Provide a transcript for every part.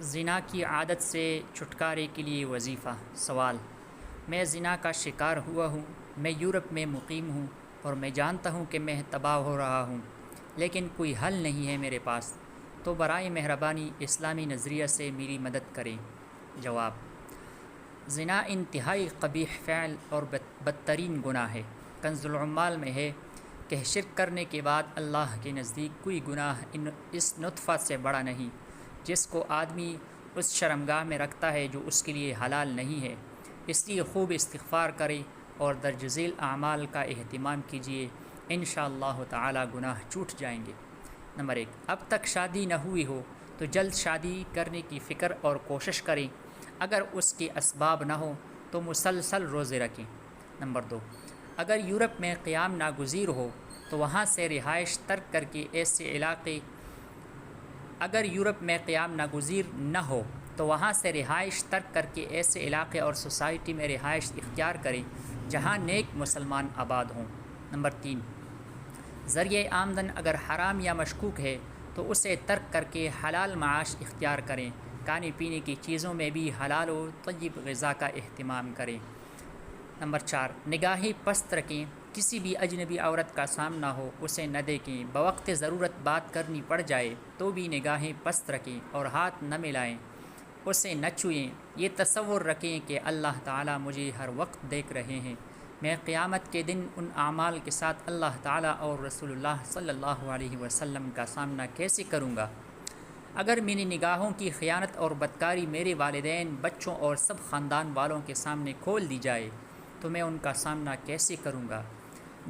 زنا کی عادت سے چھٹکارے کے لیے وظیفہ۔ سوال: میں زنا کا شکار ہوا ہوں، میں یورپ میں مقیم ہوں اور میں جانتا ہوں کہ میں تباہ ہو رہا ہوں، لیکن کوئی حل نہیں ہے میرے پاس، تو برائے مہربانی اسلامی نظریہ سے میری مدد کریں۔ جواب: زنا انتہائی قبیح فعل اور بدترین گناہ ہے۔ کنز العمال میں ہے کہ شرک کرنے کے بعد اللہ کے نزدیک کوئی گناہ اس نطفہ سے بڑا نہیں جس کو آدمی اس شرمگاہ میں رکھتا ہے جو اس کے لیے حلال نہیں ہے۔ اس لیے خوب استغفار کریں اور درج ذیل اعمال کا اہتمام کیجیے، انشاءاللہ تعالی گناہ چھوٹ جائیں گے۔ نمبر 1، اب تک شادی نہ ہوئی ہو تو جلد شادی کرنے کی فکر اور کوشش کریں، اگر اس کے اسباب نہ ہوں تو مسلسل روزے رکھیں۔ نمبر 2، اگر یورپ میں قیام ناگزیر ہو تو وہاں سے رہائش ترک کر کے ایسے علاقے اور سوسائٹی میں رہائش اختیار کریں جہاں نیک مسلمان آباد ہوں۔ نمبر 3، ذریعہ آمدن اگر حرام یا مشکوک ہے تو اسے ترک کر کے حلال معاش اختیار کریں، کھانے پینے کی چیزوں میں بھی حلال و طیب غذا کا اہتمام کریں۔ نمبر 4، نگاہیں پست رکھیں، کسی بھی اجنبی عورت کا سامنا ہو اسے نہ دیکھیں، بوقت ضرورت بات کرنی پڑ جائے تو بھی نگاہیں پست رکھیں اور ہاتھ نہ ملائیں، اسے نہ چھوئیں، یہ تصور رکھیں کہ اللہ تعالیٰ مجھے ہر وقت دیکھ رہے ہیں، میں قیامت کے دن ان اعمال کے ساتھ اللہ تعالیٰ اور رسول اللہ صلی اللہ علیہ وسلم کا سامنا کیسے کروں گا؟ اگر میری نگاہوں کی خیانت اور بدکاری میرے والدین، بچوں اور سب خاندان والوں کے سامنے کھول دی جائے تو میں ان کا سامنا کیسے کروں گا؟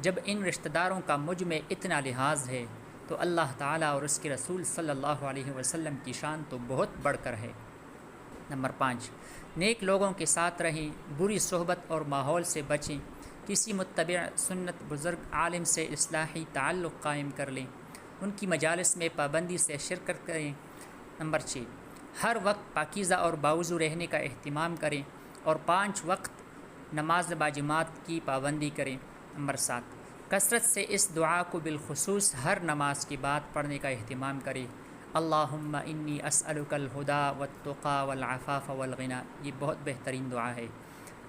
جب ان رشتہ داروں کا مجھ میں اتنا لحاظ ہے تو اللہ تعالیٰ اور اس کے رسول صلی اللہ علیہ وسلم کی شان تو بہت بڑھ کر ہے۔ نمبر 5، نیک لوگوں کے ساتھ رہیں، بری صحبت اور ماحول سے بچیں، کسی متبع سنت بزرگ عالم سے اصلاحی تعلق قائم کر لیں، ان کی مجالس میں پابندی سے شرکت کریں۔ نمبر 6، ہر وقت پاکیزہ اور باوضو رہنے کا اہتمام کریں اور 5 وقت نماز باجماعت کی پابندی کریں۔ نمبر 7، کثرت سے اس دعا کو بالخصوص ہر نماز کے بعد پڑھنے کا اہتمام کریں، اللہم انی اسألک الہدی والتقی والعفاف والغنی۔ یہ بہت بہترین دعا ہے،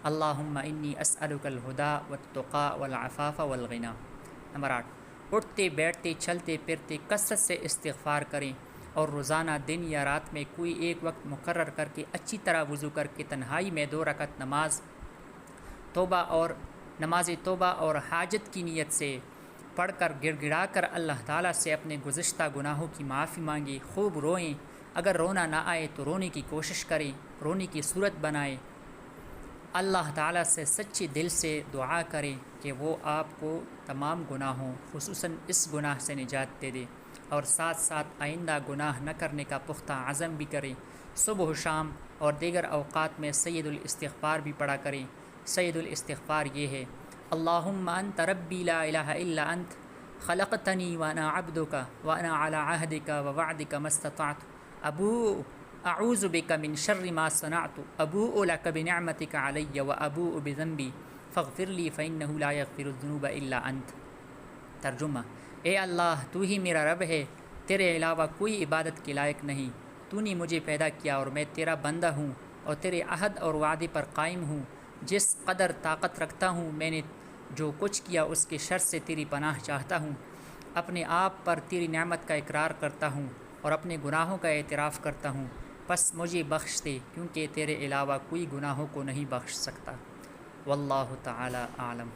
اللہم انی اسألک الہدی والتقی والعفاف والغنی۔ نمبر 8، اٹھتے بیٹھتے چلتے پھرتے کثرت سے استغفار کریں اور روزانہ دن یا رات میں کوئی ایک وقت مقرر کر کے اچھی طرح وضو کر کے تنہائی میں 2 رکعت نماز توبہ اور حاجت کی نیت سے پڑھ کر گڑ گڑا کر اللہ تعالیٰ سے اپنے گزشتہ گناہوں کی معافی مانگیں، خوب روئیں، اگر رونا نہ آئے تو رونے کی کوشش کریں، رونے کی صورت بنائیں، اللہ تعالیٰ سے سچے دل سے دعا کریں کہ وہ آپ کو تمام گناہوں خصوصاً اس گناہ سے نجات دے دے، اور ساتھ ساتھ آئندہ گناہ نہ کرنے کا پختہ عزم بھی کریں۔ صبح و شام اور دیگر اوقات میں سید الاستغفار بھی پڑھا کریں۔ سید الاستغفار یہ ہے، اللہم انت ربی لا الہ الا انت خلقتنی وانا عبدک وانا علی عہدک ووعدک ما استطعت اعوذ بک من شر ما صنعت ابوء لک بنعمتک علی وابوء بذنبی فاغفر لی فانہ لا یغفر الذنوب الا انت۔ ترجمہ: اے اللہ، تو ہی میرا رب ہے، تیرے علاوہ کوئی عبادت کے لائق نہیں، تو نے مجھے پیدا کیا اور میں تیرا بندہ ہوں اور تیرے عہد اور وعدے پر قائم ہوں، جس قدر طاقت رکھتا ہوں میں نے جو کچھ کیا اس کے شر سے تیری پناہ چاہتا ہوں، اپنے آپ پر تیری نعمت کا اقرار کرتا ہوں اور اپنے گناہوں کا اعتراف کرتا ہوں، پس مجھے بخش دے کیونکہ تیرے علاوہ کوئی گناہوں کو نہیں بخش سکتا۔ واللہ تعالی اعلم۔